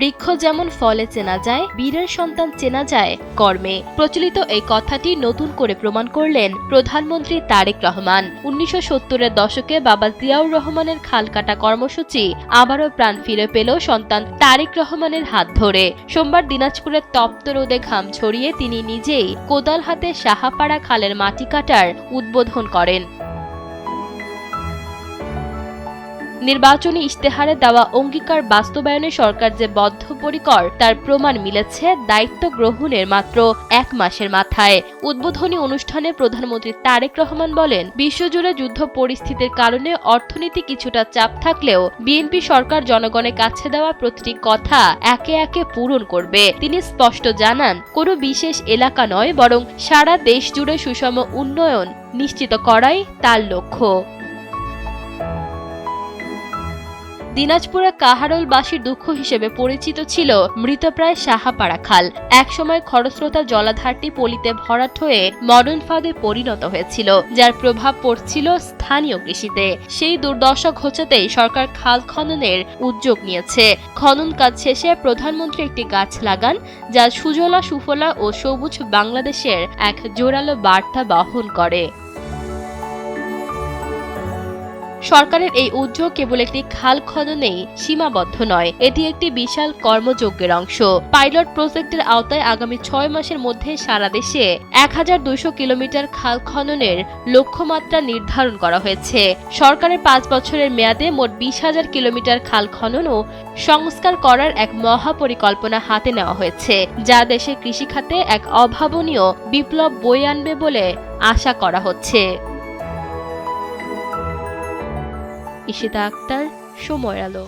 বৃক্ষ যেমন ফলে চেনা যায়, বীরের সন্তান চেনা যায় কর্মে। প্রচলিত এই কথাটি নতুন করে প্রমাণ করলেন প্রধানমন্ত্রী তারেক রহমান। 1970-এর দশকে বাবা জিয়াউর রহমানের খাল কাটা কর্মসূচি আবারও প্রাণ ফিরে পেল সন্তান তারেক রহমানের হাত ধরে। সোমবার দিনাজপুরের তপ্ত রোদে ঘাম ছড়িয়ে তিনি নিজেই কোদাল হাতে সাহাপাড়া খালের মাটি কাটার উদ্বোধন করেন। নির্বাচনী ইশতেহারে দেওয়া অঙ্গীকার বাস্তবায়নে সরকার যে বদ্ধপরিকর তার প্রমাণ মিলেছে দায়িত্ব গ্রহণের মাত্র 1 মাসের মাথায়। উদ্বোধনী অনুষ্ঠানে প্রধানমন্ত্রী তারেক রহমান বলেন, বিশ্বজুড়ে যুদ্ধ পরিস্থিতির কারণে অর্থনীতি কিছুটা চাপ থাকলেও বিএনপি সরকার জনগণের কাছে দেওয়া প্রতিটি কথা একে একে পূরণ করবে। তিনি স্পষ্ট জানান, কোনো বিশেষ এলাকা নয়, বরং সারা দেশ জুড়ে সুষম উন্নয়ন নিশ্চিত করাই তার লক্ষ্য। দিনাজপুরের কাহারোলবাসীর দুঃখ হিসেবে পরিচিত ছিল মৃতপ্রায় সাহাপাড়া খাল। একসময় খরস্রোতা জলাধারটি পলিতে ভরাট হয়ে মডার্ন ফাঁদে পরিণত হয়েছিল, যার প্রভাব পড়ছিল স্থানীয় কৃষিতে। সেই দুর্দশা ঘোচাতেই সরকার খাল খননের উদ্যোগ নিয়েছে। খনন কাজ শেষে প্রধানমন্ত্রী একটি গাছ লাগান, যা সুজলা সুফলা ও সবুজ বাংলাদেশের এক জোরালো বার্তা বহন করে। সরকারের এই উদ্যোগ কেবল একটি খাল খননেই সীমাবদ্ধ নয়, এটি একটি বিশাল কর্মযজ্ঞের অংশ। পাইলট প্রজেক্টের আওতায় আগামী 6 মাসের মধ্যে সারা দেশে 1200 কিলোমিটার খাল খননের লক্ষ্যমাত্রা নির্ধারণ করা হয়েছে। সরকারের 5 বছরের মেয়াদে মোট 20,000 কিলোমিটার খাল খনন ও সংস্কার করার এক মহাপরিকল্পনা হাতে নেওয়া হয়েছে, যা দেশের কৃষিখাতে এক অভাবনীয় বিপ্লব বয়ে আনবে বলে আশা করা হচ্ছে। ইশিতা আক্তার, সময়ের আলো।